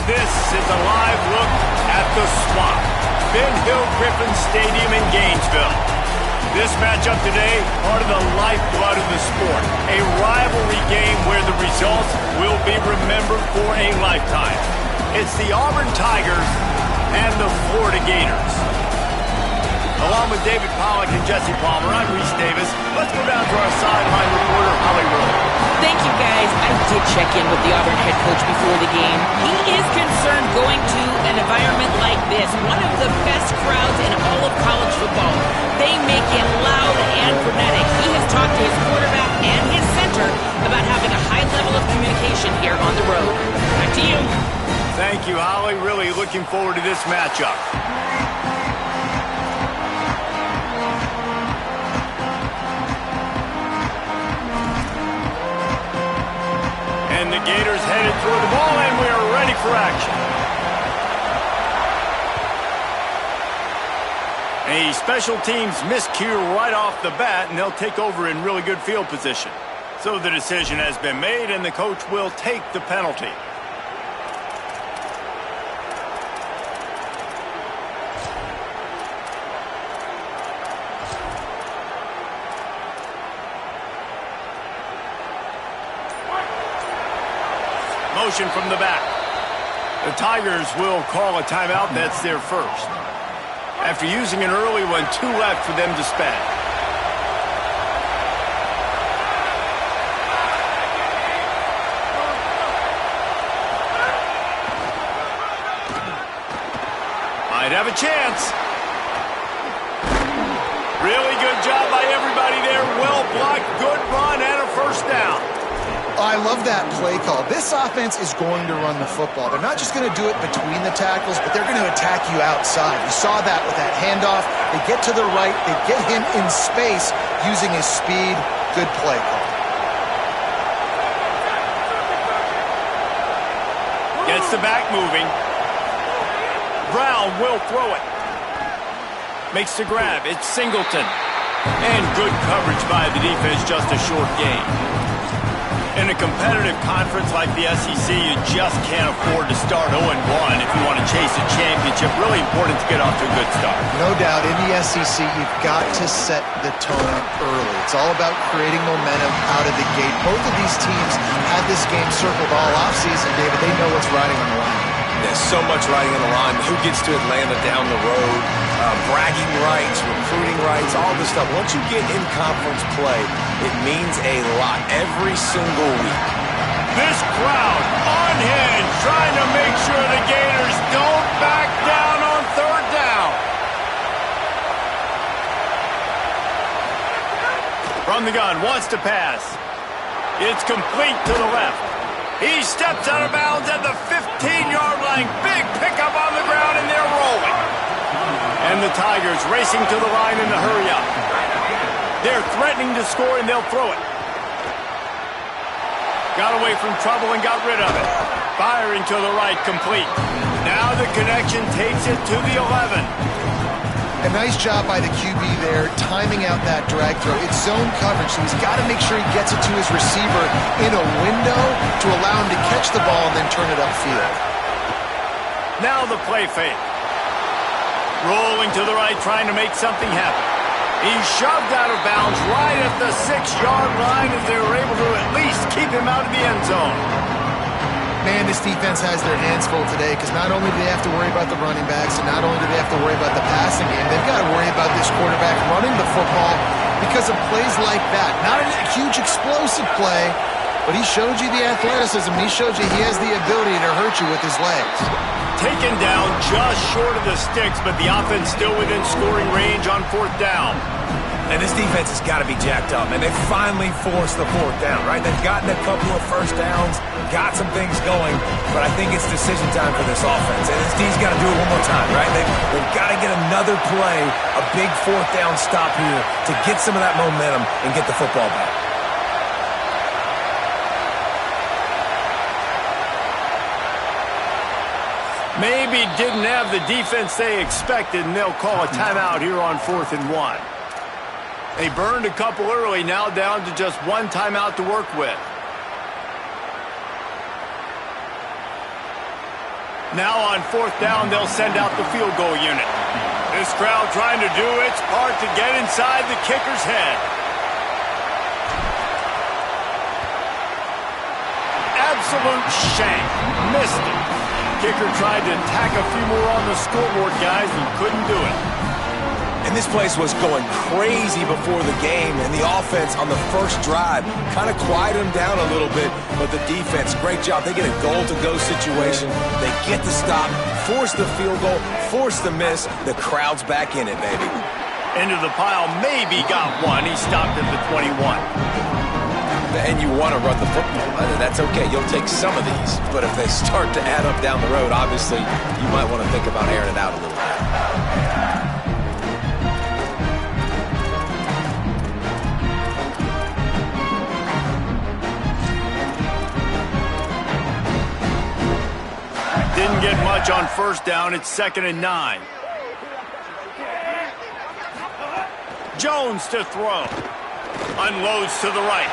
This is a live look at the Swamp, Ben Hill Griffin Stadium in Gainesville. This matchup today, part of the lifeblood of the sport. A rivalry game where the results will be remembered for a lifetime. It's the Auburn Tigers and the Florida Gators. Along with David Pollack and Jesse Palmer, I'm Reese Davis. Let's go down to our sideline reporter, Holly Rowe. Thank you, guys. I did check in with the Auburn head coach before the game. He is concerned going to an environment like this, one of the best crowds in all of college football. They make it loud and frenetic. He has talked to his quarterback and his center about having a high level of communication here on the road. Back to you. Thank you, Holly. Really looking forward to this matchup. And the Gators headed toward the ball, and we are ready for action. A special teams miscue right off the bat, and they'll take over in really good field position. So the decision has been made, and the coach will take the penalty. Motion from the back. The Tigers will call a timeout. That's their first. After using an early one, 2 left for them to spend. Might have a chance. Really good job by everybody there. Well blocked, good run, and a first down. I love that play call. This offense is going to run the football. They're not just going to do it between the tackles, but they're going to attack you outside. You saw that with that handoff. They get to the right. They get him in space using his speed. Good play call. Gets the back moving. Brown will throw it. Makes the grab. It's Singleton. And good coverage by the defense, just a short gain. In a competitive conference like the SEC, you just can't afford to start 0-1 if you want to chase a championship. Really important to get off to a good start. No doubt, in the SEC, you've got to set the tone early. It's all about creating momentum out of the gate. Both of these teams had this game circled all offseason, David. They know what's riding on the line. There's so much riding on the line. Who gets to Atlanta down the road? Bragging rights, recruiting rights, all this stuff. Once you get in conference play, it means a lot every single week. This crowd unhinged, trying to make sure the Gators don't back down on third down. From the gun, wants to pass. It's complete to the left. He steps out of bounds at the 15-yard line. Big pickup on the ground, and they're rolling. And the Tigers racing to the line in the hurry-up. They're threatening to score, and they'll throw it. Got away from trouble and got rid of it. Firing to the right, complete. Now the connection takes it to the 11. A nice job by the QB there, timing out that drag throw. It's zone coverage, so he's got to make sure he gets it to his receiver in a window to allow him to catch the ball and then turn it upfield. Now the play fake. Rolling to the right, trying to make something happen. He's shoved out of bounds right at the 6-yard line as they were able to at least keep him out of the end zone. Man, this defense has their hands full today because not only do they have to worry about the running backs and not only do they have to worry about the passing game, they've got to worry about this quarterback running the football because of plays like that. Not a huge explosive play, but he showed you the athleticism. He showed you he has the ability to hurt you with his legs. Taken down just short of the sticks, but the offense still within scoring range on fourth down. And this defense has got to be jacked up, and they finally forced the fourth down, right? They've gotten a couple of first downs, got some things going, but I think it's decision time for this offense. And this D's got to do it one more time, right? They've got to get another play, a big fourth down stop here to get some of that momentum and get the football back. Maybe didn't have the defense they expected, and they'll call a timeout here on 4th and 1. They burned a couple early, now down to just one timeout to work with. Now on 4th down, they'll send out the field goal unit. This crowd trying to do its part to get inside the kicker's head. Absolute shank. Missed it. Kicker tried to tack a few more on the scoreboard, guys, and couldn't do it. And this place was going crazy before the game, and the offense on the first drive kind of quieted them down a little bit, but the defense, great job. They get a goal-to-go situation. They get the stop, force the field goal, force the miss. The crowd's back in it, baby. Into the pile, maybe got one. He stopped at the 21. And you want to run the football. That's okay. You'll take some of these. But if they start to add up down the road, obviously, you might want to think about airing it out a little bit. Didn't get much on 1st down. It's 2nd and 9. Jones to throw. Unloads to the right.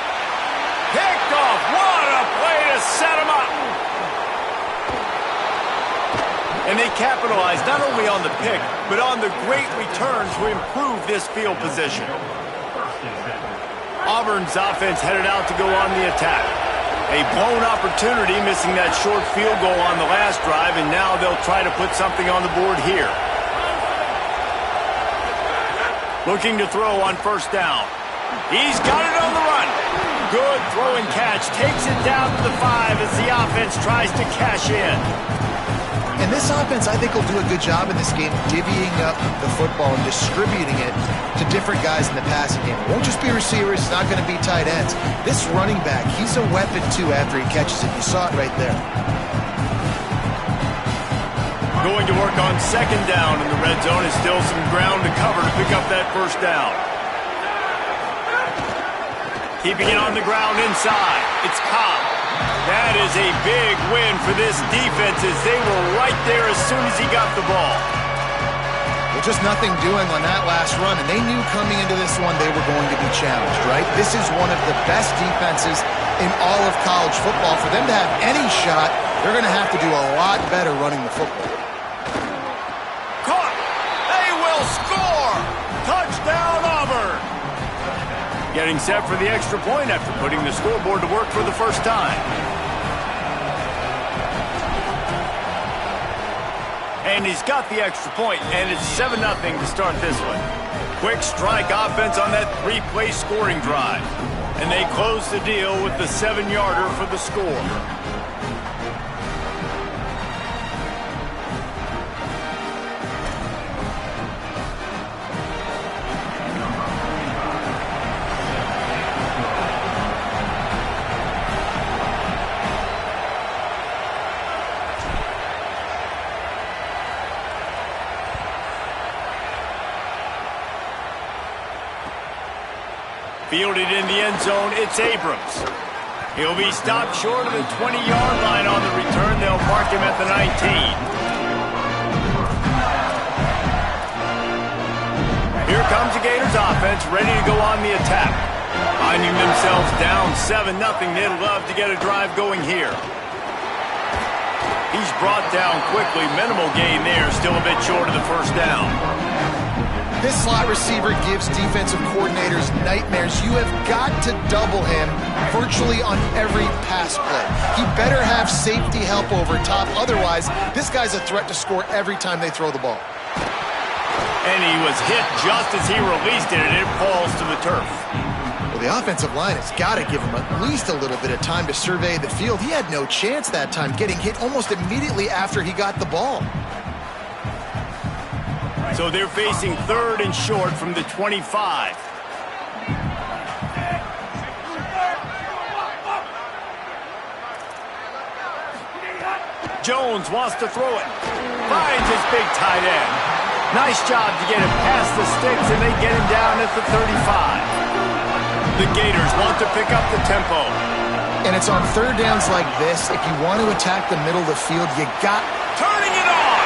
Picked off. What a play to set him up. And they capitalized not only on the pick, but on the great return to improve this field position. Auburn's offense headed out to go on the attack. A blown opportunity, missing that short field goal on the last drive, and now they'll try to put something on the board here. Looking to throw on 1st down. He's got it on the run. Good throw and catch. Takes it down to the 5 as the offense tries to cash in. And this offense, I think, will do a good job in this game divvying up the football and distributing it to different guys in the passing game. It won't just be receivers. It's not going to be tight ends. This running back, he's a weapon, too, after he catches it. You saw it right there. Going to work on 2nd down in the red zone. Is still some ground to cover to pick up that 1st down. Keeping it on the ground inside. It's Ncaa. That is a big win for this defense as they were right there as soon as he got the ball. Well, just nothing doing on that last run, and they knew coming into this one they were going to be challenged, right? This is one of the best defenses in all of college football. For them to have any shot, they're going to have to do a lot better running the football. Caught! They will score! Touchdown, Auburn! Getting set for the extra point after putting the scoreboard to work for the first time. And he's got the extra point, and it's 7-0 to start this one. Quick strike offense on that 3-play scoring drive. And they close the deal with the 7-yarder for the score. Fielded in the end zone, it's Abrams. He'll be stopped short of the 20-yard line on the return. They'll mark him at the 19. Here comes the Gators offense, ready to go on the attack. Finding themselves down 7-0, they'd love to get a drive going here. He's brought down quickly, minimal gain there, still a bit short of the 1st down. This slot receiver gives defensive coordinators nightmares. You have got to double him virtually on every pass play. He better have safety help over top. Otherwise, this guy's a threat to score every time they throw the ball. And he was hit just as he released it, and it falls to the turf. Well, the offensive line has got to give him at least a little bit of time to survey the field. He had no chance that time, getting hit almost immediately after he got the ball. So they're facing 3rd and short from the 25. Jones wants to throw it. Finds his big tight end. Nice job to get him past the sticks, and they get him down at the 35. The Gators want to pick up the tempo. And it's on 3rd downs like this. If you want to attack the middle of the field, you got... Turning it on!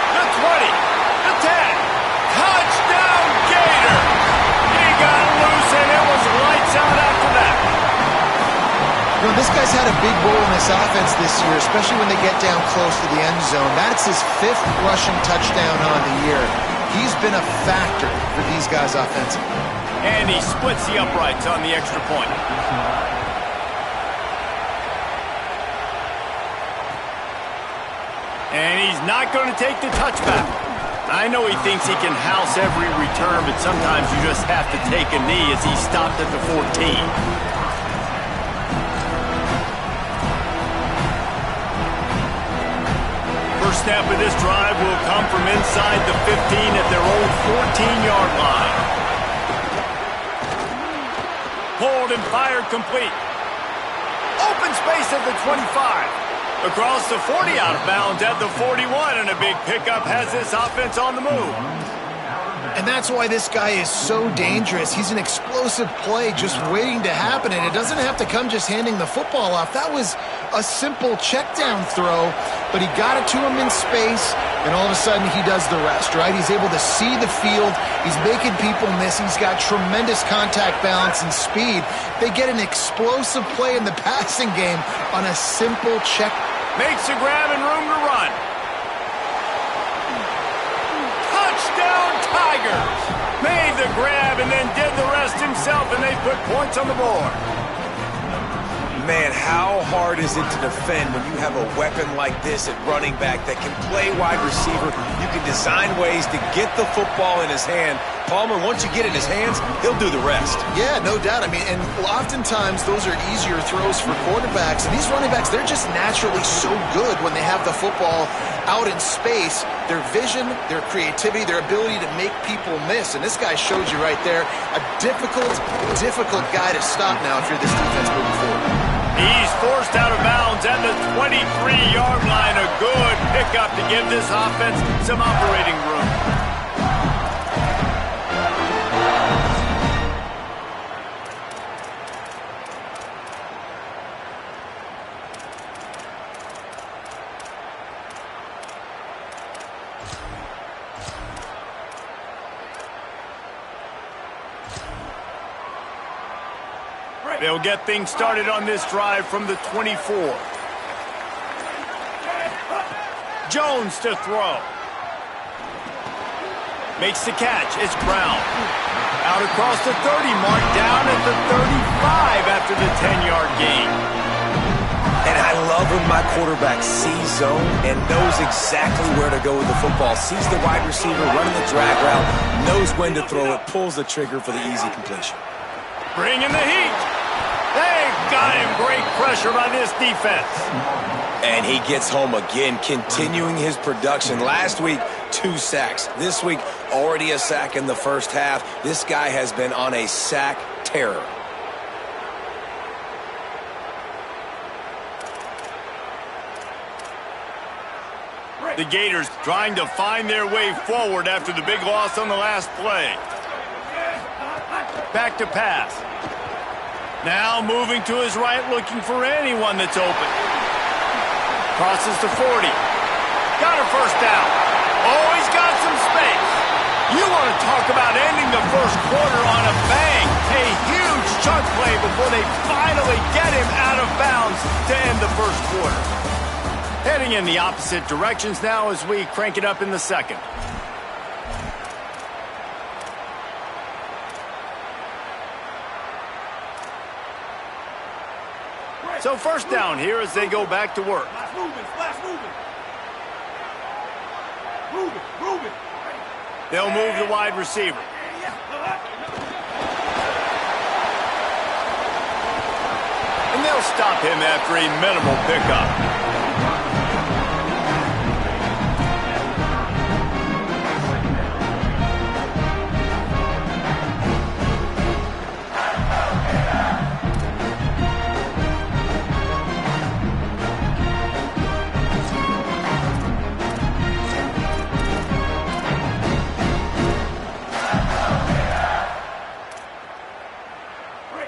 The 20, the 10. Touchdown, Gators! He got loose, and it was lights out after that. You know, this guy's had a big role in this offense this year, especially when they get down close to the end zone. That's his 5th rushing touchdown on the year. He's been a factor for these guys offensively. And he splits the uprights on the extra point. And he's not going to take the touchback. I know he thinks he can house every return, but sometimes you just have to take a knee as he stopped at the 14. First snap of this drive will come from inside the 15 at their own 14-yard line. Pulled and fired complete. Open space at the 25. Across the 40, out of bounds at the 41, and a big pickup has this offense on the move. And that's why this guy is so dangerous. He's an explosive play just waiting to happen, and it doesn't have to come just handing the football off. That was a simple check-down throw, but he got it to him in space, and all of a sudden he does the rest, right? He's able to see the field. He's making people miss. He's got tremendous contact balance and speed. They get an explosive play in the passing game on a simple check. Makes a grab and room to run. Touchdown Tigers! Made the grab and then did the rest himself, and they put points on the board. Man, how hard is it to defend when you have a weapon like this at running back that can play wide receiver? You can design ways to get the football in his hand. Palmer, once you get it in his hands, he'll do the rest. Yeah, no doubt. I mean, and oftentimes those are easier throws for quarterbacks. And these running backs, they're just naturally so good when they have the football out in space. Their vision, their creativity, their ability to make people miss. And this guy showed you right there, a difficult guy to stop now if you're this defense moving forward. He's forced out of bounds at the 23-yard line. A good pickup to give this offense some operating room. They'll get things started on this drive from the 24. Jones to throw. Makes the catch. It's Brown. Out across the 30 mark, down at the 35 after the 10-yard gain. And I love when my quarterback sees zone and knows exactly where to go with the football. Sees the wide receiver running the drag route, knows when to throw it, pulls the trigger for the easy completion. Bringing the heat. They've got him. Great pressure by this defense. And he gets home again, continuing his production. Last week, 2 sacks. This week, already a sack in the first half. This guy has been on a sack terror. The Gators trying to find their way forward after the big loss on the last play. Back to pass. Now moving to his right, looking for anyone that's open. Crosses the 40. Got a first down. Oh, he's got some space. You want to talk about ending the first quarter on a bang. A huge chunk play before they finally get him out of bounds to end the first quarter. Heading in the opposite directions now as we crank it up in the second. So first down here as they go back to work. They'll move the wide receiver. And they'll stop him after a minimal pickup.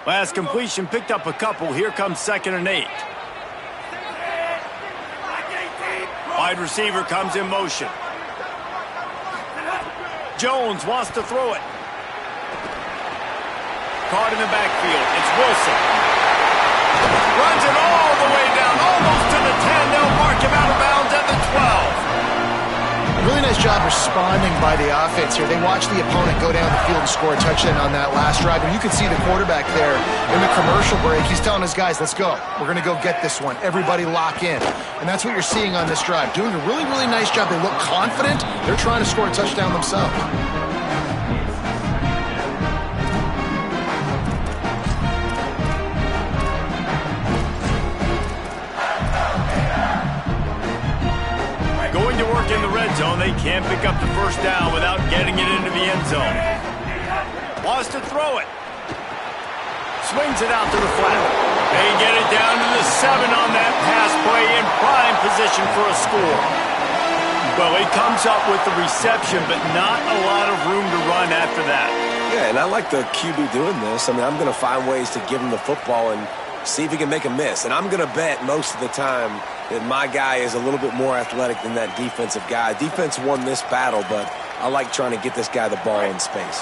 Last completion picked up a couple. Here comes 2nd and 8. Wide receiver comes in motion. Jones wants to throw it. Caught in the backfield. It's Wilson. Runs it all the way down, almost to the 10. They'll mark him out of bounds at the 12. Really nice job responding by the offense here. They watched the opponent go down the field and score a touchdown on that last drive. And you can see the quarterback there in the commercial break. He's telling his guys, let's go. We're going to go get this one. Everybody lock in. And that's what you're seeing on this drive. Doing a really, really nice job. They look confident. They're trying to score a touchdown themselves. In the red zone, they can't pick up the first down without getting it into the end zone. Wants to throw it. Swings it out to the flat. They get it down to the 7 on that pass play in prime position for a score. Well, he comes up with the reception, but not a lot of room to run after that. Yeah, and I like the QB doing this. I mean, I'm going to find ways to give him the football and see if he can make a miss. And I'm going to bet most of the time that my guy is a little bit more athletic than that defensive guy. Defense won this battle, but I like trying to get this guy the ball in space.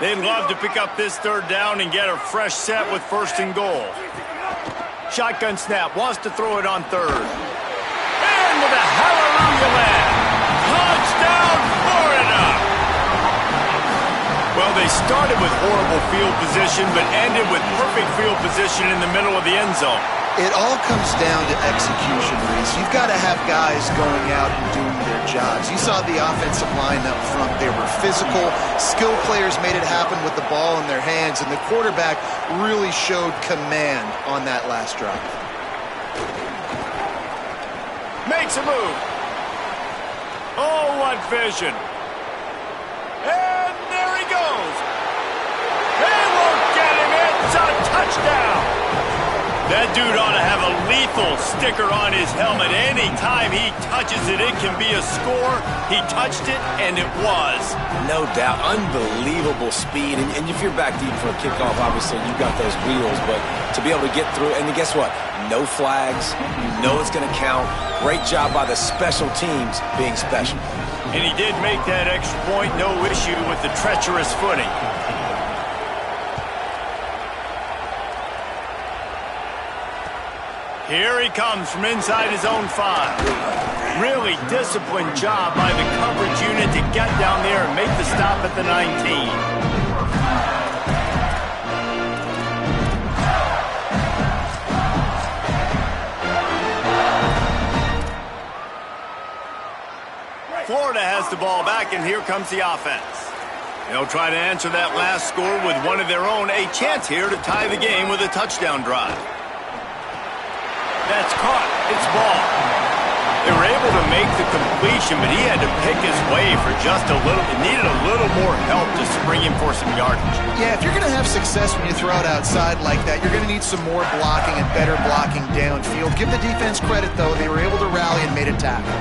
They'd love to pick up this third down and get a fresh set with 1st and goal. Shotgun snap, wants to throw it on 3rd. And with a hallelujah land. Touchdown, Florida! Well, they started with horrible field position, but ended with perfect field position in the middle of the end zone. It all comes down to execution, Reese. You've got to have guys going out and doing their jobs. You saw the offensive line up front. They were physical. Skill players made it happen with the ball in their hands, and the quarterback really showed command on that last drive. Makes a move. Oh, what vision. And there he goes. They won't get him. It's a touchdown. That dude ought to have a lethal sticker on his helmet. Any time he touches it, it can be a score. He touched it, and it was. No doubt. Unbelievable speed. And if you're back deep for a kickoff, obviously you've got those wheels. But to be able to get through, and guess what? No flags. You know it's going to count. Great job by the special teams being special. And he did make that extra point. No issue with the treacherous footing. Here he comes from inside his own 5. Really disciplined job by the coverage unit to get down there and make the stop at the 19. Florida has the ball back, and here comes the offense. They'll try to answer that last score with one of their own. A chance here to tie the game with a touchdown drive. That's caught. It's ball. They were able to make the completion, but he had to pick his way for just a little. It needed a little more help to spring him for some yardage. Yeah, if you're going to have success when you throw it outside like that, you're going to need some more blocking and better blocking downfield. Give the defense credit, though. They were able to rally and made a tackle.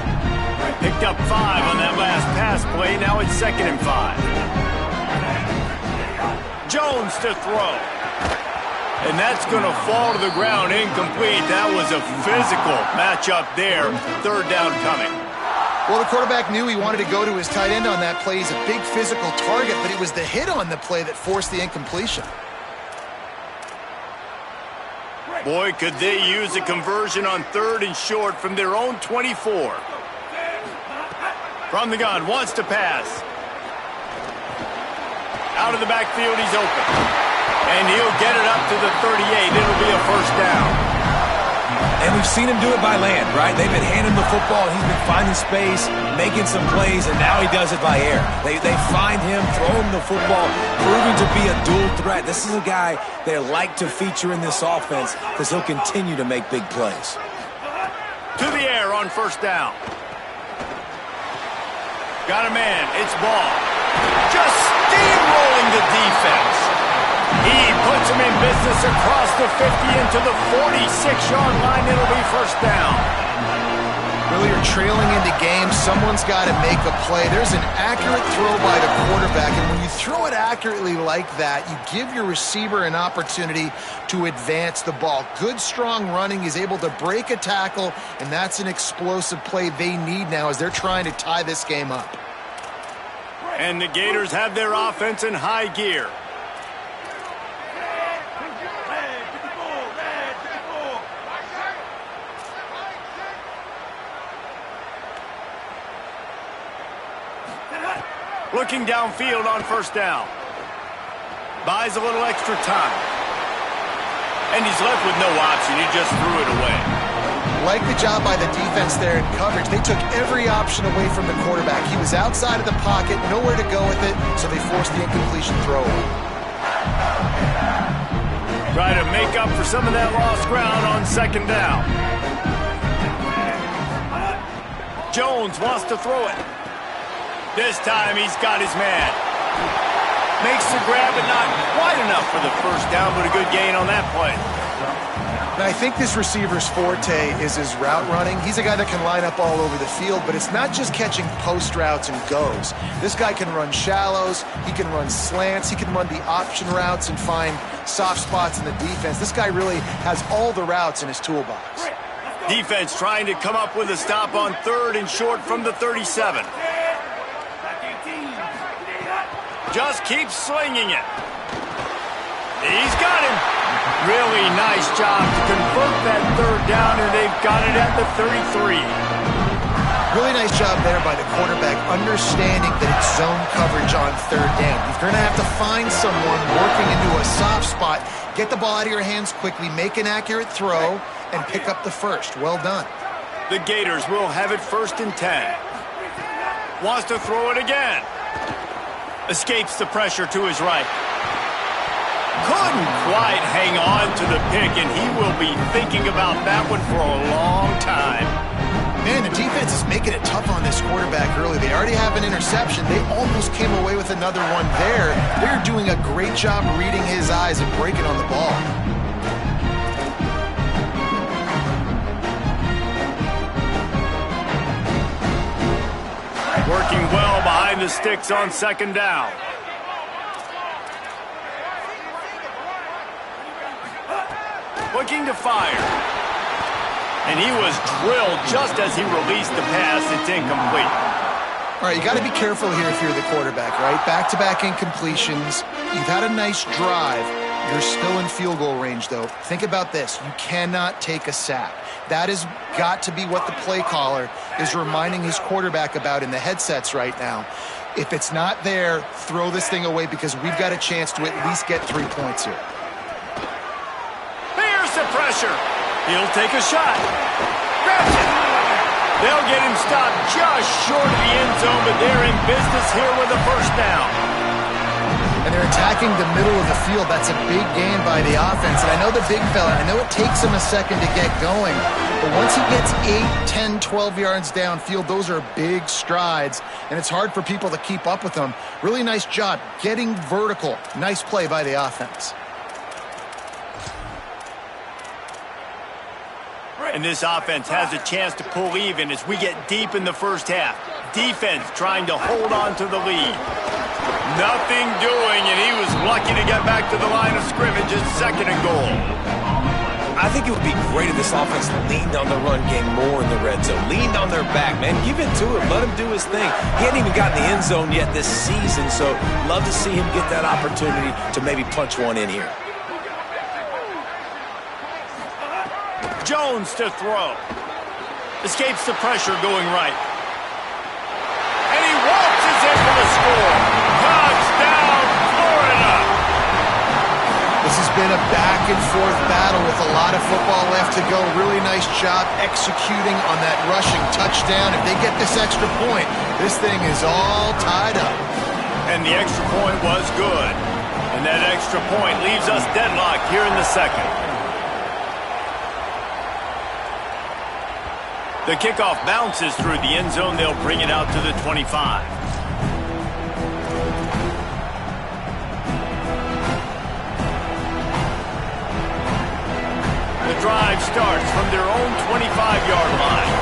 Picked up 5 on that last pass play. Now it's 2nd and 5. Jones to throw. And that's going to fall to the ground incomplete. That was a physical matchup there. 3rd down coming. Well, the quarterback knew he wanted to go to his tight end on that play. He's a big physical target, but it was the hit on the play that forced the incompletion. Boy, could they use a conversion on 3rd and short from their own 24. From the gun, wants to pass. Out of the backfield, he's open. And he'll get it up to the 38. It'll be a 1st down. And we've seen him do it by land, right? They've been handing the football. He's been finding space, making some plays, and now he does it by air. They find him, throw him the football, proving to be a dual threat. This is a guy they like to feature in this offense because he'll continue to make big plays. To the air on 1st down. Got a man. It's ball. Just steamrolling the defense. He puts him in business across the 50 into the 46-yard line. It'll be 1st down. Really, you're trailing into games. Someone's got to make a play. There's an accurate throw by the quarterback, and when you throw it accurately like that, you give your receiver an opportunity to advance the ball. Good, strong running. He's able to break a tackle, and that's an explosive play they need now as they're trying to tie this game up. And the Gators have their offense in high gear. Looking downfield on first down. Buys a little extra time. And he's left with no option. He just threw it away. Like the job by the defense there in coverage. They took every option away from the quarterback. He was outside of the pocket, nowhere to go with it, so they forced the incompletion throw. Try to make up for some of that lost ground on second down. Jones wants to throw it. This time he's got his man. Makes the grab, but not quite enough for the first down, but a good gain on that play. Now, I think this receiver's forte is his route running. He's a guy that can line up all over the field, but it's not just catching post routes and goes. This guy can run shallows, he can run slants, he can run the option routes and find soft spots in the defense. This guy really has all the routes in his toolbox. Defense trying to come up with a stop on 3rd and short from the 37. Just keeps slinging it. He's got him. Really nice job to convert that 3rd down, and they've got it at the 33. Really nice job there by the quarterback, understanding that it's zone coverage on 3rd down. You're going to have to find someone working into a soft spot, get the ball out of your hands quickly, make an accurate throw, and pick up the first. Well done. The Gators will have it 1st and 10. Wants to throw it again. Escapes the pressure to his right. Couldn't quite hang on to the pick, and he will be thinking about that one for a long time. Man, the defense is making it tough on this quarterback early. They already have an interception. They almost came away with another one there. They're doing a great job reading his eyes and breaking on the ball. Working well behind the sticks on 2nd down. Looking to fire. And he was drilled just as he released the pass. It's incomplete. All right, you got to be careful here if you're the quarterback, right? Back-to-back incompletions. You've had a nice drive. You're still in field goal range, though. Think about this. You cannot take a sack. That has got to be what the play caller is reminding his quarterback about in the headsets right now. If it's not there, throw this thing away because we've got a chance to at least get 3 points here. Here's the pressure. He'll take a shot. Grabs it. They'll get him stopped just short of the end zone, but they're in business here with a 1st down. And they're attacking the middle of the field. That's a big gain by the offense. And I know the big fella, I know it takes him a second to get going. But once he gets 8, 10, 12 yards downfield, those are big strides. And it's hard for people to keep up with them. Really nice job getting vertical. Nice play by the offense. And this offense has a chance to pull even as we get deep in the first half. Defense trying to hold on to the lead. Nothing doing, and he was lucky to get back to the line of scrimmage at 2nd and goal. I think it would be great if this offense leaned on the run game more in the red zone. Leaned on their back, man. Give it to him. Let him do his thing. He hadn't even gotten the end zone yet this season, so love to see him get that opportunity to maybe punch one in here. Jones to throw. Escapes the pressure going right. And he waltzes in for the score. Touchdown, Florida! This has been a back-and-forth battle with a lot of football left to go. Really nice job executing on that rushing touchdown. If they get this extra point, this thing is all tied up. And the extra point was good. And that extra point leaves us deadlocked here in the 2nd. The kickoff bounces through the end zone. They'll bring it out to the 25. The drive starts from their own 25-yard line.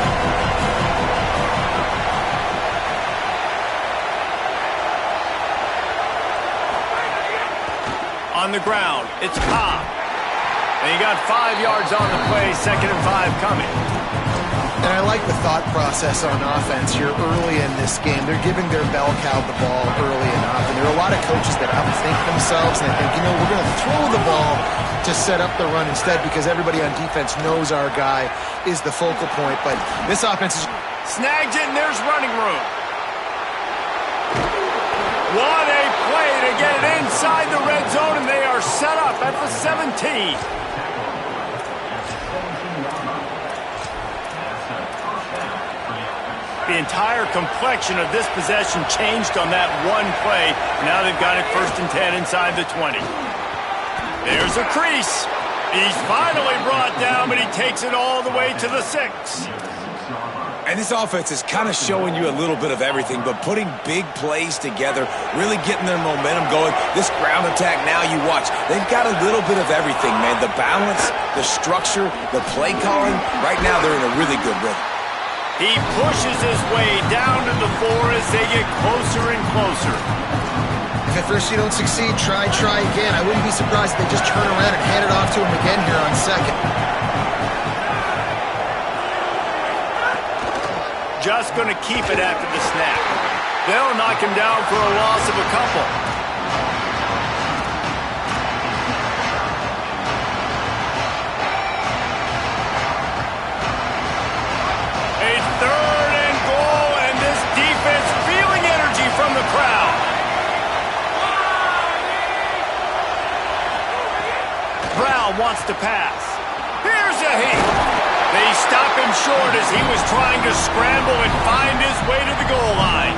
On the ground, it's Cobb. And he got 5 yards on the play, 2nd and 5 coming. And I like the thought process on offense here early in this game. They're giving their bell cow the ball early enough. And there are a lot of coaches that outthink themselves. And they think, we're going to throw the ball to set up the run instead because everybody on defense knows our guy is the focal point. But this offense is... Snags it, and there's running room. What a play to get it inside the red zone, and they are set up at the 17. The entire complexion of this possession changed on that one play. Now they've got it 1st and 10 inside the 20. There's a crease. He's finally brought down, but he takes it all the way to the 6. And this offense is kind of showing you a little bit of everything, but putting big plays together, really getting their momentum going. This ground attack now, you watch, they've got a little bit of everything, man. The balance, the structure, the play calling. Right now, they're in a really good rhythm. He pushes his way down to the 4 as they get closer and closer. If at first you don't succeed, try again. I wouldn't be surprised if they just turn around and hand it off to him again here on 2nd. Just going to keep it after the snap. They'll knock him down for a loss of a couple. A 3rd and goal, and this defense feeling energy from the crowd. Brown wants to pass. Here's a hit. They stop him short as he was trying to scramble and find his way to the goal line.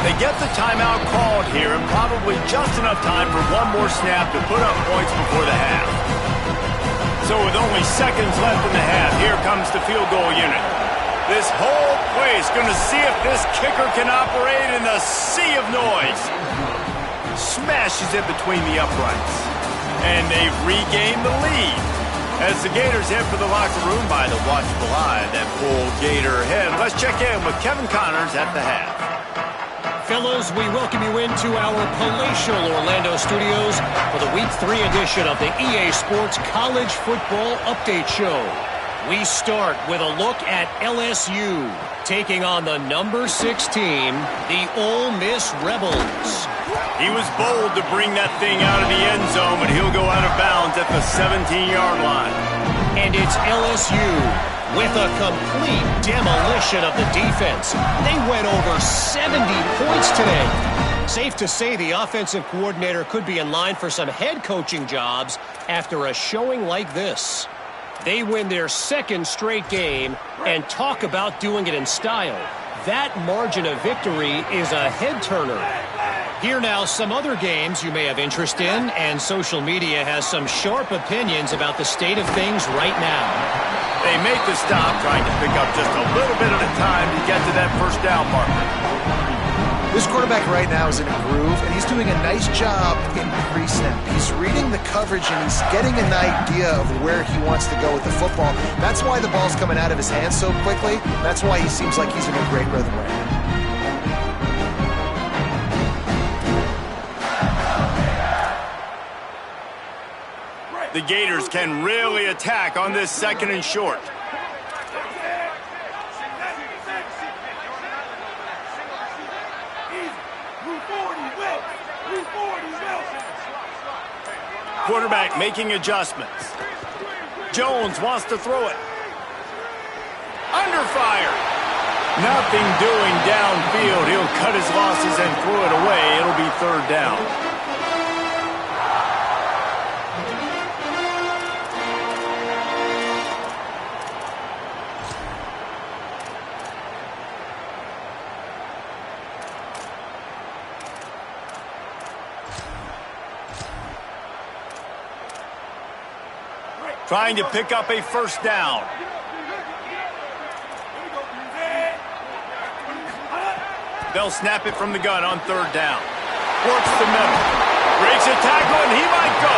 They get the timeout called here and probably just enough time for one more snap to put up points before the half. So with only seconds left in the half, here comes the field goal unit. This whole place going to see if this kicker can operate in the sea of noise. Smashes it between the uprights. And they've regained the lead. As the Gators head for the locker room by the watchful eye that pulled Gator ahead. Let's check in with Kevin Connors at the half. Fellows, we welcome you into our palatial Orlando studios for the Week 3 edition of the EA Sports College Football Update Show. We start with a look at LSU taking on the number 6 team, the Ole Miss Rebels. He was bold to bring that thing out of the end zone, but he'll go out of bounds at the 17-yard line. And it's LSU with a complete demolition of the defense. They went over 70 points today. Safe to say the offensive coordinator could be in line for some head coaching jobs after a showing like this. They win their 2nd straight game and talk about doing it in style. That margin of victory is a head-turner. Here now, some other games you may have interest in, and social media has some sharp opinions about the state of things right now. They make the stop, trying to pick up just a little bit at a time to get to that 1st down marker. This quarterback right now is in a groove, and he's doing a nice job in pre-snap. He's reading the coverage, and he's getting an idea of where he wants to go with the football. That's why the ball's coming out of his hands so quickly. That's why he seems like he's in a great rhythm right now. The Gators can really attack on this 2nd and short. Quarterback making adjustments. Jones wants to throw it. Under fire. Nothing doing downfield. He'll cut his losses and throw it away. It'll be 3rd down. Trying to pick up a 1st down. They'll snap it from the gun on 3rd down. Works the middle. Breaks a tackle, and he might go.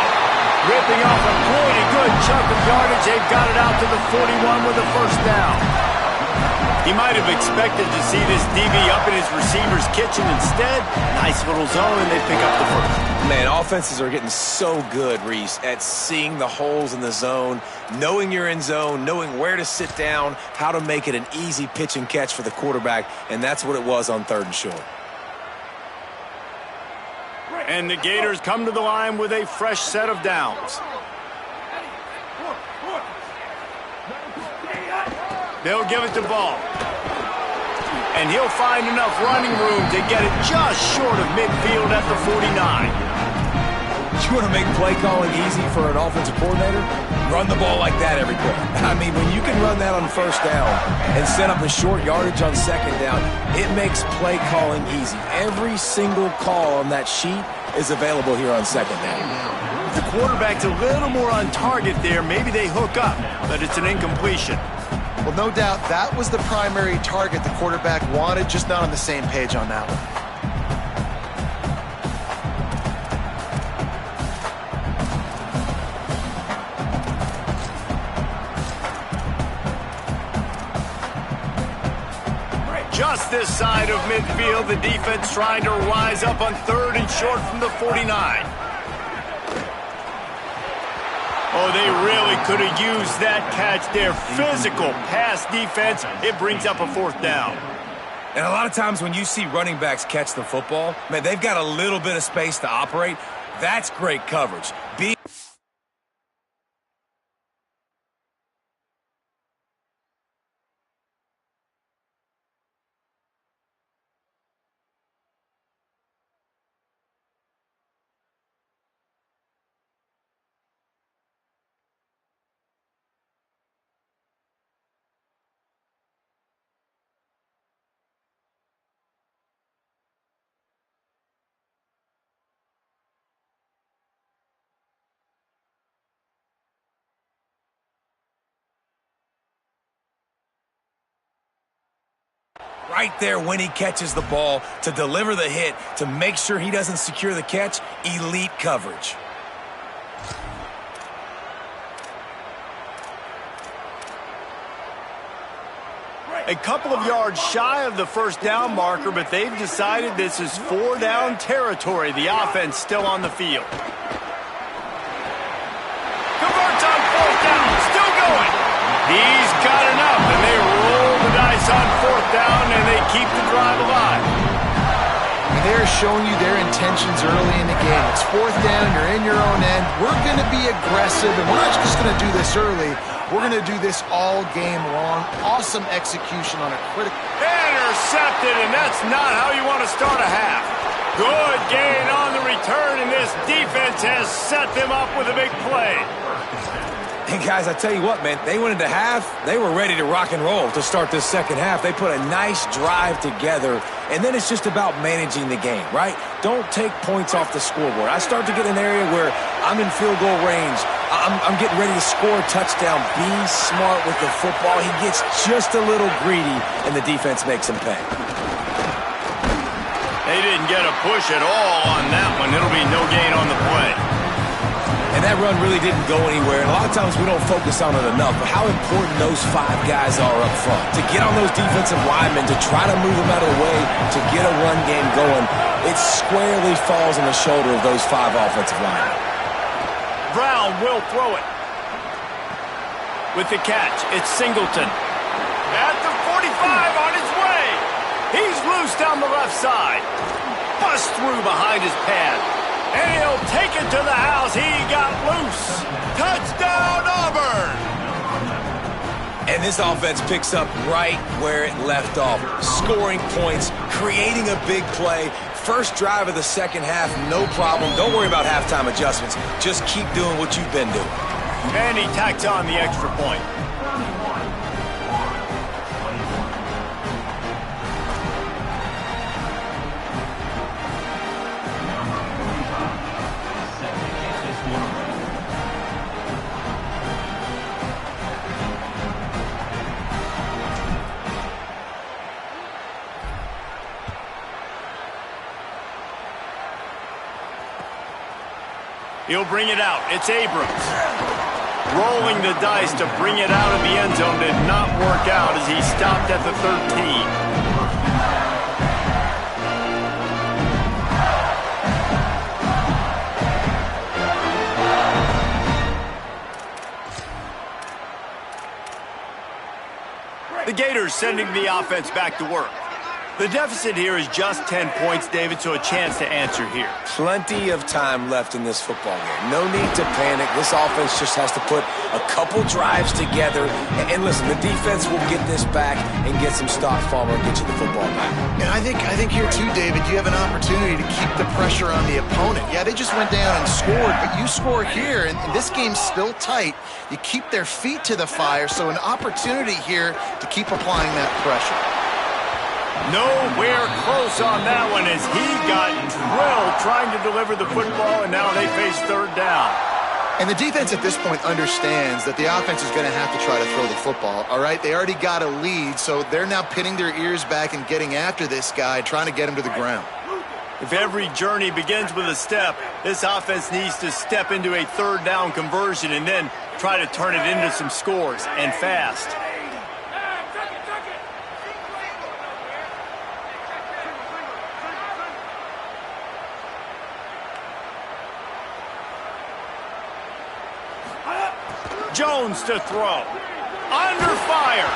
Ripping off a pretty good chunk of yardage. They've got it out to the 41 with a 1st down. He might have expected to see this DB up in his receiver's kitchen. Instead, nice little zone, and they pick up the 1st. Man, offenses are getting so good, Reese, at seeing the holes in the zone, knowing you're in zone, knowing where to sit down, how to make it an easy pitch and catch for the quarterback, and that's what it was on 3rd and short. And the Gators come to the line with a fresh set of downs. They'll give it to Ball. And he'll find enough running room to get it just short of midfield at the 49. You want to make play calling easy for an offensive coordinator? Run the ball like that every play. I mean, when you can run that on first down and set up a short yardage on second down, it makes play calling easy. Every single call on that sheet is available here on second down. The quarterback's a little more on target there. Maybe they hook up, but it's an incompletion. Well, no doubt that was the primary target the quarterback wanted, just not on the same page on that one. Just this side of midfield, the defense trying to rise up on 3rd and short from the 49. Oh, they really could have used that catch there. Physical pass defense. It brings up a 4th down. And a lot of times when you see running backs catch the football, man, they've got a little bit of space to operate. That's great coverage. Right there when he catches the ball to deliver the hit, to make sure he doesn't secure the catch, elite coverage. A couple of yards shy of the 1st down marker, but they've decided this is 4-down territory. The offense still on the field. Converts on 4th down, still going. He's got enough, and they roll the dice on 4th down, and they keep the drive alive. And they're showing you their intentions early in the game. It's 4th down, you're in your own end. We're going to be aggressive, and we're not just going to do this early. We're going to do this all game long. Awesome execution on a critical... Intercepted, and that's not how you want to start a half. Good gain on the return, and this defense has set them up with a big play. And guys, I tell you what, man, they went into half, they were ready to rock and roll to start this second half. They put a nice drive together, and then it's just about managing the game, right? Don't take points off the scoreboard. I start to get an area where I'm in field goal range. I'm getting ready to score a touchdown. Be smart with the football. He gets just a little greedy, and the defense makes him pay. They didn't get a push at all on that one. It'll be no gain on the play. And that run really didn't go anywhere. And a lot of times we don't focus on it enough, but how important those 5 guys are up front. To get on those defensive linemen, to try to move them out of the way, to get a run game going, it squarely falls on the shoulder of those 5 offensive linemen. Brown will throw it. With the catch, it's Singleton. At the 45 on his way. He's loose down the left side. Bust through behind his pad. And he'll take it to the house. He got loose. Touchdown, Auburn! And this offense picks up right where it left off. Scoring points, creating a big play. First drive of the second half, no problem. Don't worry about halftime adjustments. Just keep doing what you've been doing. And he tacks on the extra point. He'll bring it out. It's Abrams. Rolling the dice to bring it out of the end zone did not work out as he stopped at the 13. The Gators sending the offense back to work. The deficit here is just 10 points, David, so a chance to answer here. Plenty of time left in this football game. No need to panic. This offense just has to put a couple drives together. And listen, the defense will get this back and get some stops following and get you the football back. And I think here too, David, you have an opportunity to keep the pressure on the opponent. Yeah, they just went down and scored, but you score here, and this game's still tight. You keep their feet to the fire, so an opportunity here to keep applying that pressure. Nowhere close on that one as he got drilled trying to deliver the football, and now they face third down. And the defense at this point understands that the offense is going to have to try to throw the football, all right? They already got a lead, so they're now pinning their ears back and getting after this guy, trying to get him to the ground. If every journey begins with a step, this offense needs to step into a third down conversion and then try to turn it into some scores, and fast. Jones to throw. Under fire.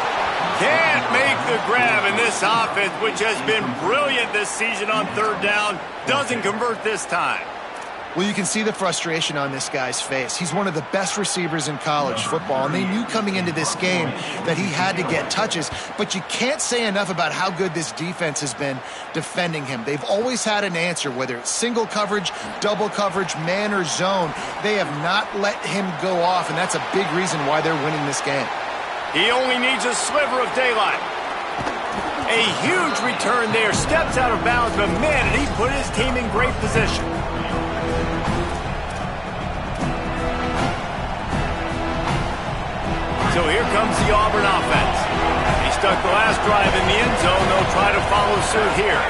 Can't make the grab, and this offense, which has been brilliant this season on third down, doesn't convert this time. Well, you can see the frustration on this guy's face. He's one of the best receivers in college football, and they knew coming into this game that he had to get touches, but you can't say enough about how good this defense has been defending him. They've always had an answer, whether it's single coverage, double coverage, man or zone. They have not let him go off, and that's a big reason why they're winning this game. He only needs a sliver of daylight. A huge return there, steps out of bounds, but man, did he put his team in great position. So here comes the Auburn offense. He stuck the last drive in the end zone. They'll try to follow suit here.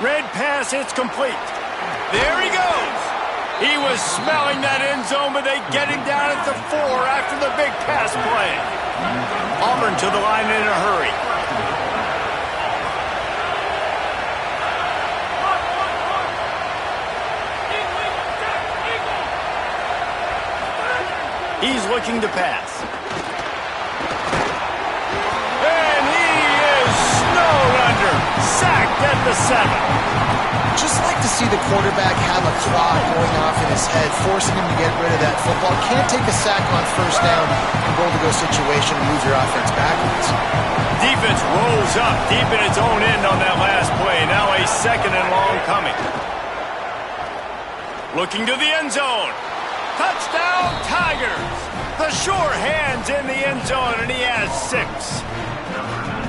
Red pass, it's complete. There he goes. He was smelling that end zone, but they get him down at the 4 after the big pass play. Auburn to the line in a hurry. He's looking to pass. And he is snowed under. Sacked at the 7. Just like to see the quarterback have a clock going off in his head, forcing him to get rid of that football. Can't take a sack on first down in goal-to-go situation and move your offense backwards. Defense rolls up deep in its own end on that last play. Now a 2nd and long coming. Looking to the end zone. Touchdown, Tigers! The sure hands in the end zone, and he has 6.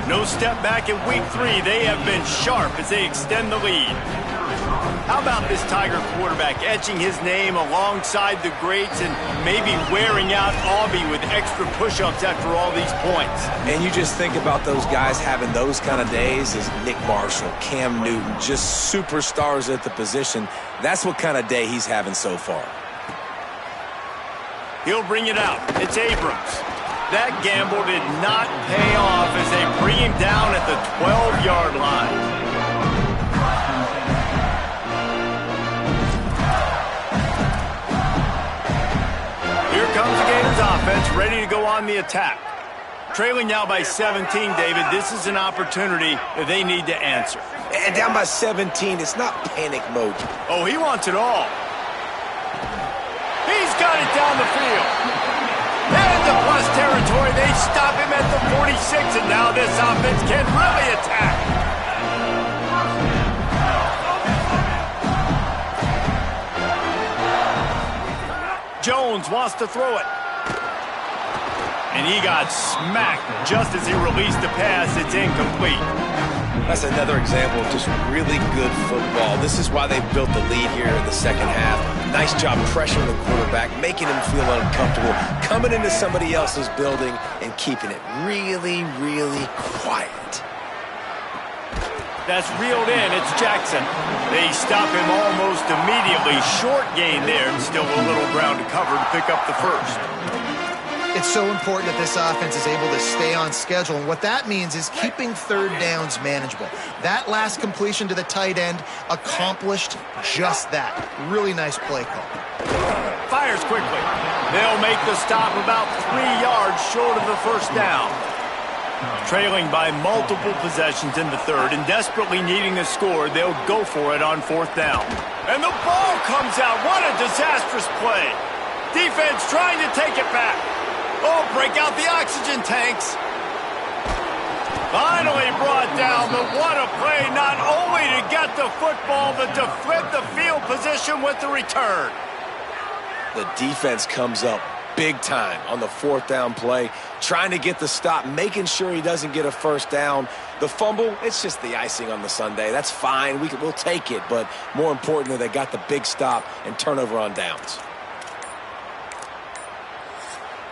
No step back in week 3. They have been sharp as they extend the lead. How about this Tiger quarterback etching his name alongside the greats and maybe wearing out Aubie with extra push-ups after all these points? And you just think about those guys having those kind of days as Nick Marshall, Cam Newton, just superstars at the position. That's what kind of day he's having so far. He'll bring it out. It's Abrams. That gamble did not pay off as they bring him down at the 12-yard line. Here comes the Gators offense, ready to go on the attack. Trailing now by 17, David. This is an opportunity that they need to answer. And down by 17, it's not panic mode. Oh, he wants it all. He's got it down the field. Into plus territory. They stop him at the 46, and now this offense can really attack. Jones wants to throw it. And he got smacked just as he released the pass. It's incomplete. That's another example of just really good football. This is why they built the lead here in the second half. Nice job pressuring the quarterback, making him feel uncomfortable, coming into somebody else's building and keeping it really, really quiet. That's reeled in. It's Jackson. They stop him almost immediately. Short gain there, and still a little ground to cover to pick up the first. It's so important that this offense is able to stay on schedule, and what that means is keeping third downs manageable. That last completion to the tight end accomplished just that. Really nice play call. Fires quickly. They'll make the stop about 3 yards short of the first down. Trailing by multiple possessions in the third and desperately needing a score, they'll go for it on fourth down. And the ball comes out. What a disastrous play. Defense trying to take it back. Oh, break out the oxygen tanks. Finally brought down, but what a play, not only to get the football, but to flip the field position with the return. The defense comes up big time on the fourth down play, trying to get the stop, making sure he doesn't get a first down. The fumble, it's just the icing on the sundae. That's fine. We'll take it, but more importantly, they got the big stop and turnover on downs.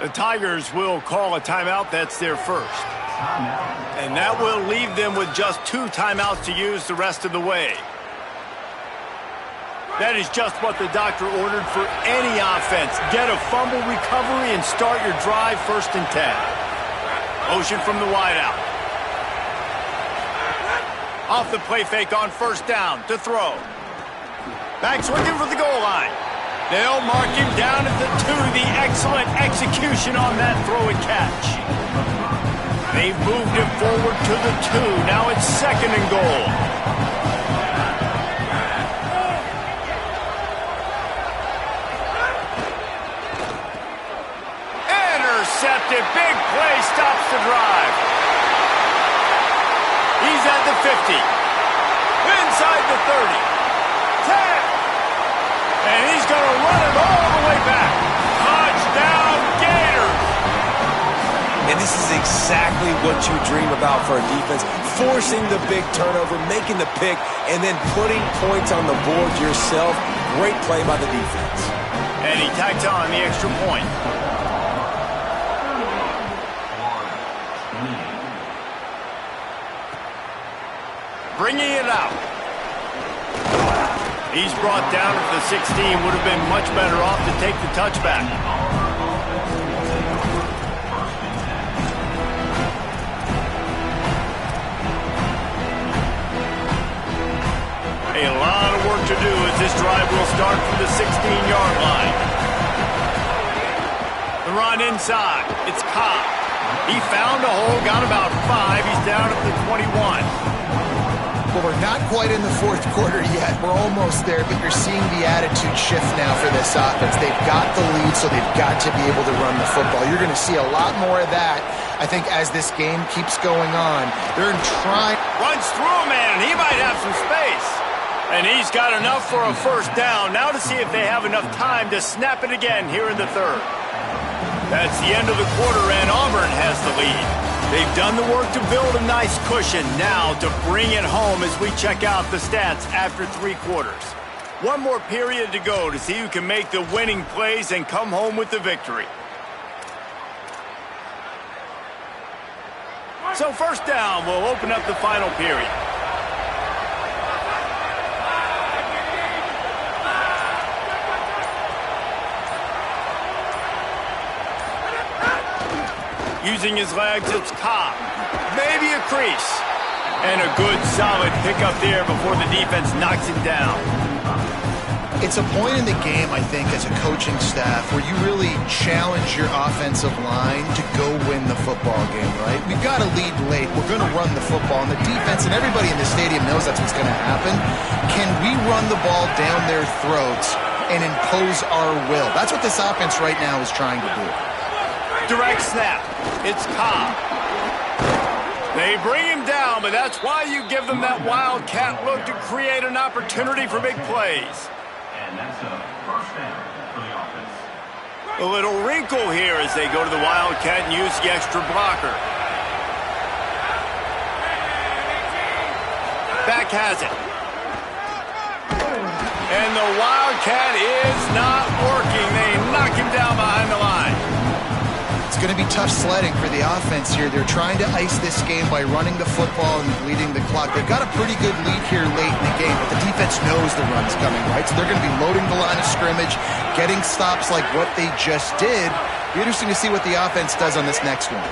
The Tigers will call a timeout. That's their first. And that will leave them with just 2 timeouts to use the rest of the way. That is just what the doctor ordered for any offense. Get a fumble recovery and start your drive 1st and 10. Motion from the wideout. Off the play fake on 1st down to throw. Backs looking for the goal line. They'll mark him down at the 2. The excellent execution on that throw and catch. They've moved him forward to the 2. Now it's 2nd and goal. Intercepted. Big play stops the drive. He's at the 50. Inside the 30. 10. And he's going to run it all the way back. Touchdown, Gators. And this is exactly what you dream about for a defense. Forcing the big turnover, making the pick, and then putting points on the board yourself. Great play by the defense. And he tacks on the extra point. Bringing it out. He's brought down at the 16. Would have been much better off to take the touchback. A lot of work to do as this drive will start from the 16-yard line. The run inside. It's Ncaa. He found a hole, got about 5. He's down at the 21. Well, we're not quite in the 4th quarter yet. We're almost there, but you're seeing the attitude shift now for this offense. They've got the lead, so they've got to be able to run the football. You're going to see a lot more of that, I think, as this game keeps going on. They're trying. Runs through a man. He might have some space. And he's got enough for a 1st down. Now to see if they have enough time to snap it again here in the 3rd. That's the end of the quarter, and Auburn has the lead. They've done the work to build a nice cushion. Now to bring it home as we check out the stats after 3 quarters. One more period to go to see who can make the winning plays and come home with the victory. So 1st down will open up the final period. Using his legs, it's Ncaa. Maybe a crease. And a good, solid pickup there before the defense knocks him down. It's a point in the game, I think, as a coaching staff, where you really challenge your offensive line to go win the football game, right? We've got to lead late. We're going to run the football. And the defense and everybody in the stadium knows that's what's going to happen. Can we run the ball down their throats and impose our will? That's what this offense right now is trying to do. Direct snap. It's Ncaa. They bring him down, but that's why you give them that wildcat look to create an opportunity for big plays. And that's a 1st down for the offense. A little wrinkle here as they go to the wildcat and use the extra blocker. Back has it. And the wildcat is not working. They knock him down behind the line. It's going to be tough sledding for the offense here. They're trying to ice this game by running the football and leading the clock. They've got a pretty good lead here late in the game, but the defense knows the run's coming, right? So they're going to be loading the line of scrimmage, getting stops like what they just did. Be interesting to see what the offense does on this next one.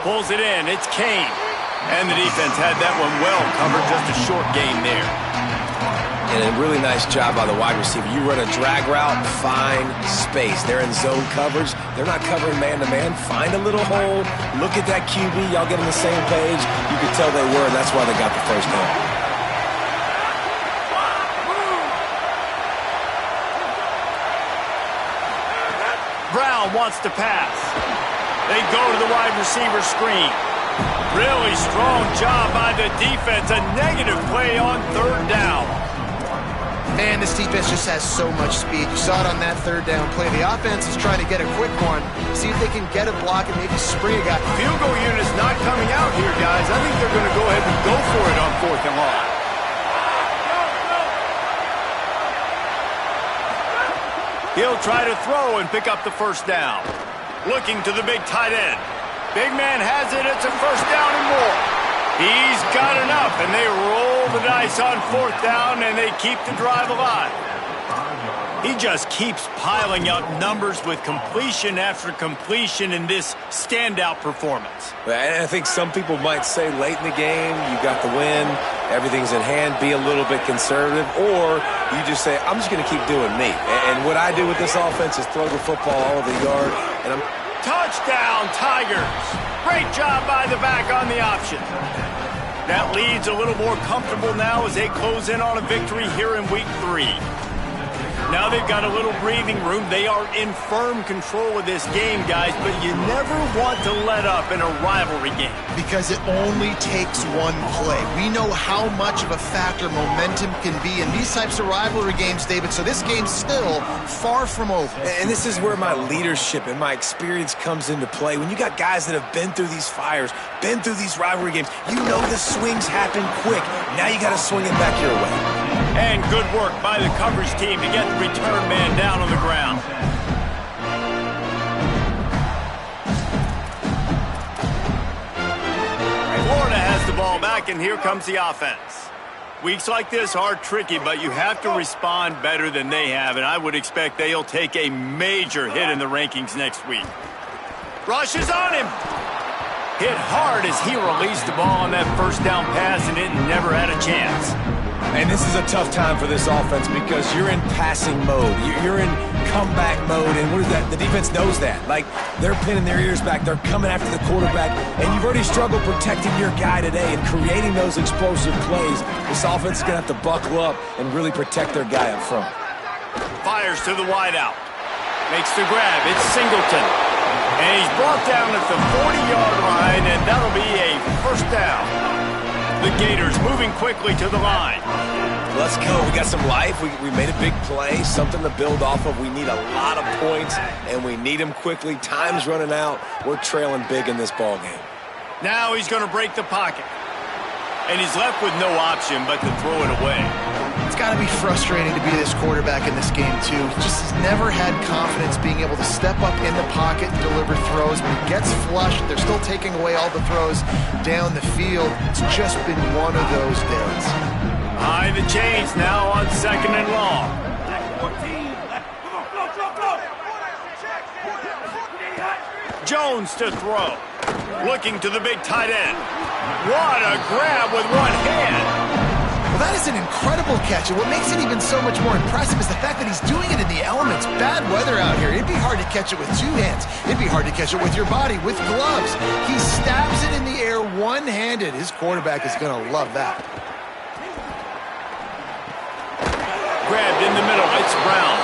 Pulls it in. It's Kane. And the defense had that one well covered. Just a short gain there. And a really nice job by the wide receiver. You run a drag route, find space. They're in zone coverage. They're not covering man-to-man. Find a little hole. Look at that QB. Y'all get on the same page. You could tell they were, and that's why they got the first down. Brown wants to pass. They go to the wide receiver screen. Really strong job by the defense. A negative play on third down. Man, this defense just has so much speed. You saw it on that third down play. The offense is trying to get a quick one, see if they can get a block and maybe spring a guy. Field goal unit's not coming out here, guys. I think they're going to go ahead and go for it on 4th and long. He'll try to throw and pick up the first down. Looking to the big tight end. Big man has it. It's a first down and more. He's got enough, and they roll the dice on 4th down, and they keep the drive alive. He just keeps piling up numbers with completion after completion in this standout performance. And I think some people might say late in the game, you got the win, everything's in hand, be a little bit conservative, or you just say, I'm just going to keep doing me. And what I do with this offense is throw the football all over the yard, and I'm... Touchdown, Tigers! Great job by the back on the option. That lead's a little more comfortable now as they close in on a victory here in Week 3. Now they've got a little breathing room. They are in firm control of this game, guys, but you never want to let up in a rivalry game. Because it only takes one play. We know how much of a factor momentum can be in these types of rivalry games, David, so this game's still far from over. And this is where my leadership and my experience comes into play. When you got guys that have been through these fires, been through these rivalry games, you know the swings happen quick. Now you got to swing it back your way. And good work by the coverage team to get the return man down on the ground. Florida has the ball back, and here comes the offense. Weeks like this are tricky, but you have to respond better than they have, and I would expect they'll take a major hit in the rankings next week. Rushes on him. Hit hard as he released the ball on that first down pass, and it never had a chance. And this is a tough time for this offense because you're in passing mode. You're in comeback mode, and what is that? The defense knows that. Like, they're pinning their ears back. They're coming after the quarterback, and you've already struggled protecting your guy today and creating those explosive plays. This offense is going to have to buckle up and really protect their guy up front. Fires to the wideout. Makes the grab. It's Singleton. And he's brought down at the 40-yard line, and that'll be a first down. The Gators moving quickly to the line. Let's go. We got some life. We made a big play, something to build off of. We need a lot of points, and we need them quickly. Time's running out. We're trailing big in this ball game. Now he's going to break the pocket. And he's left with no option but to throw it away. It's got to be frustrating to be this quarterback in this game, too. He just has never had confidence being able to step up in the pocket and deliver throws. When he gets flushed, they're still taking away all the throws down the field. It's just been one of those days. Behind the chains now on 2nd and long. Jones to throw. Looking to the big tight end. What a grab with one hand. Well, that is an incredible catch, and what makes it even so much more impressive is the fact that he's doing it in the elements. Bad weather out here. It'd be hard to catch it with 2 hands. It'd be hard to catch it with your body, with gloves. He stabs it in the air one-handed. His quarterback is going to love that. Grabbed in the middle. It's Brown.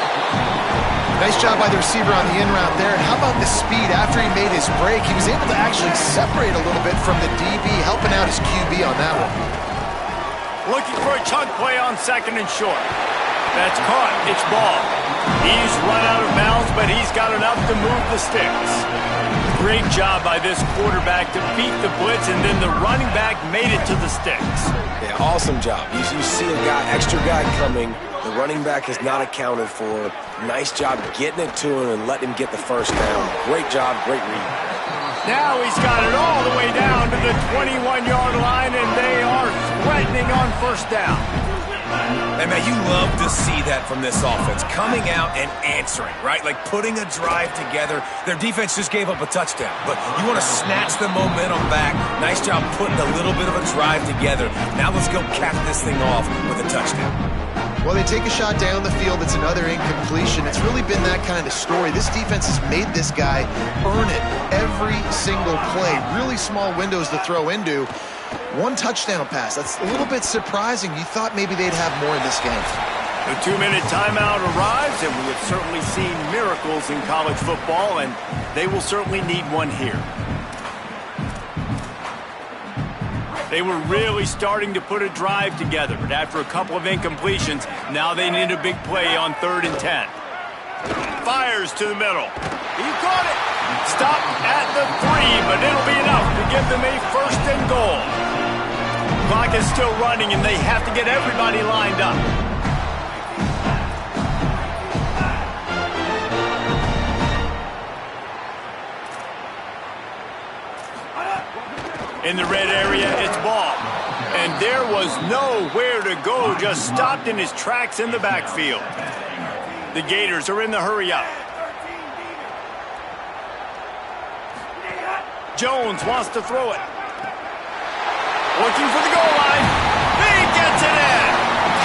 Nice job by the receiver on the in route there. And how about the speed after he made his break? He was able to actually separate a little bit from the DB, helping out his QB on that one. Looking for a chunk play on 2nd and short. That's caught. It's ball. He's run out of bounds, but he's got enough to move the sticks. Great job by this quarterback to beat the blitz, and then the running back made it to the sticks. Yeah, awesome job. You see a guy, extra guy coming. The running back is not accounted for. Nice job getting it to him and letting him get the first down. Great job, great read. Now he's got it all the way down to the 21-yard line, and they are threatening on first down. And man, you love to see that from this offense. Coming out and answering, right? Like putting a drive together. Their defense just gave up a touchdown, but you want to snatch the momentum back. Nice job putting a little bit of a drive together. Now let's go cap this thing off with a touchdown. Well, they take a shot down the field. It's another incompletion. It's really been that kind of story. This defense has made this guy earn it every single play. Really small windows to throw into. One touchdown pass. That's a little bit surprising. You thought maybe they'd have more in this game. The 2-minute timeout arrives, and we have certainly seen miracles in college football, and they will certainly need one here. They were really starting to put a drive together, but after a couple of incompletions, now they need a big play on 3rd and 10. Fires to the middle. He caught it. Stop at the 3, but it'll be enough to give them a 1st and goal. Clock is still running, and they have to get everybody lined up. In the red area, it's ball. And there was nowhere to go, just stopped in his tracks in the backfield. The Gators are in the hurry-up. Jones wants to throw it. Looking for the goal line. He gets it in.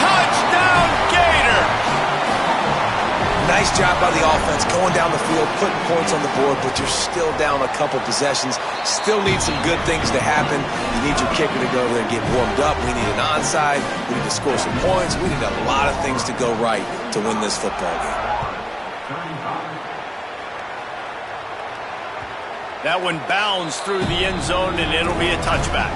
Touchdown, Gators! Nice job by the offense, going down the field, putting points on the board, but you're still down a couple possessions. Still need some good things to happen. You need your kicker to go there and get warmed up. We need an onside. We need to score some points. We need a lot of things to go right to win this football game. That one bounds through the end zone, and it'll be a touchback.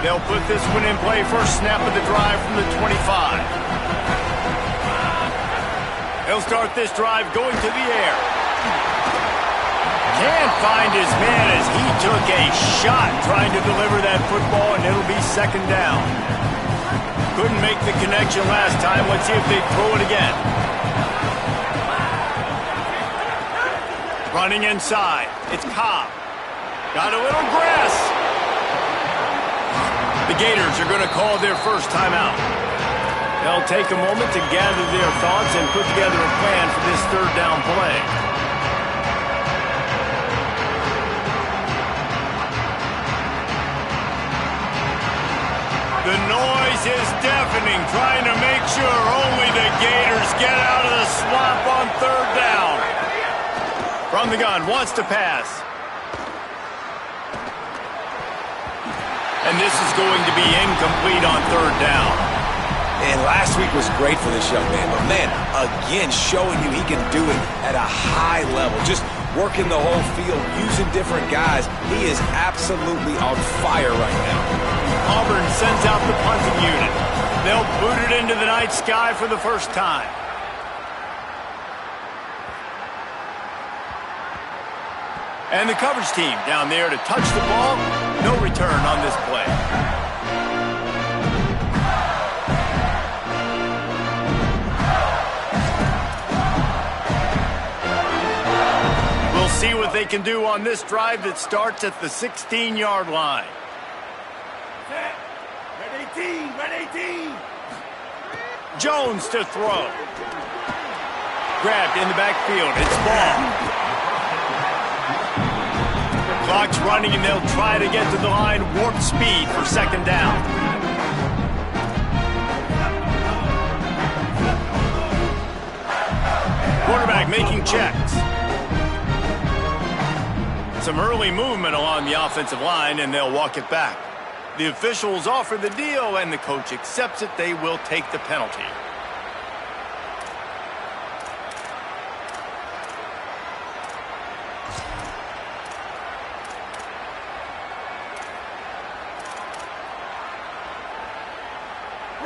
They'll put this one in play. First snap of the drive from the 25. He'll start this drive going to the air. Can't find his man as he took a shot trying to deliver that football, and it'll be 2nd down. Couldn't make the connection last time. Let's see if they throw it again. Running inside. It's Cobb. Got a little grass. The Gators are going to call their first timeout. They'll take a moment to gather their thoughts and put together a plan for this 3rd down play. The noise is deafening, trying to make sure only the Gators get out of the swamp on 3rd down. From the gun, wants to pass. And this is going to be incomplete on 3rd down. And last week was great for this young man. But, man, again, showing you he can do it at a high level. Just working the whole field, using different guys. He is absolutely on fire right now. Auburn sends out the punting unit. They'll boot it into the night sky for the first time. And the coverage team down there to touch the ball. No return on this play. We'll see what they can do on this drive that starts at the 16-yard line. Red 18, red 18. Jones to throw. Grabbed in the backfield. It's ball. Clock's running, and they'll try to get to the line. Warp speed for 2nd down. Quarterback making checks. Some early movement along the offensive line, and they'll walk it back. The officials offer the deal, and the coach accepts it. They will take the penalty.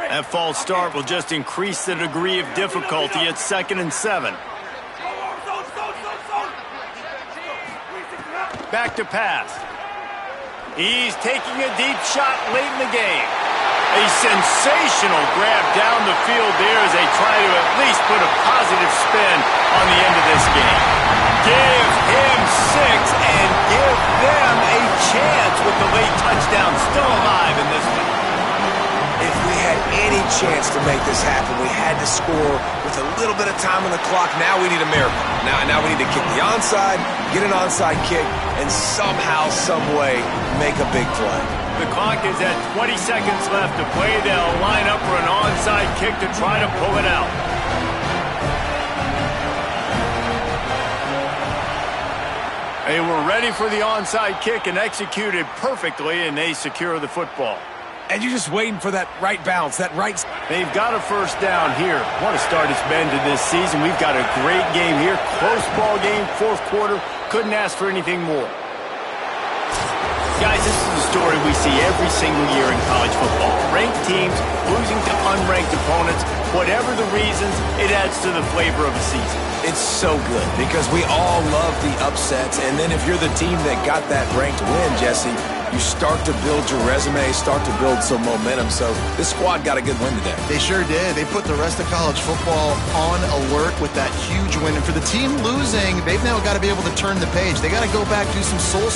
That false start will just increase the degree of difficulty at 2nd and 7. Back to pass. He's taking a deep shot late in the game. A sensational grab down the field there as they try to at least put a positive spin on the end of this game. Give him 6 and give them a chance with the late touchdown still alive in this one. If we had any chance to make this happen. We had to score with a little bit of time on the clock. Now we need a miracle. Now we need to kick the onside, get an onside kick, and somehow, some way, make a big play. The clock is at 20 seconds left to play. They'll line up for an onside kick to try to pull it out. They were ready for the onside kick and executed perfectly, and they secure the football. And you're just waiting for that right bounce, that right... They've got a first down here. What a start it's been to this season. We've got a great game here. Close ball game, fourth quarter. Couldn't ask for anything more. Guys, this is a story we see every single year in college football. Ranked teams losing to unranked opponents. Whatever the reasons, it adds to the flavor of the season. It's so good because we all love the upsets. And then if you're the team that got that ranked win, Jesse, you start to build your resume, start to build some momentum. So this squad got a good win today. They sure did. They put the rest of college football on alert with that huge win. And for the team losing, they've now got to be able to turn the page. They got to go back, do some soul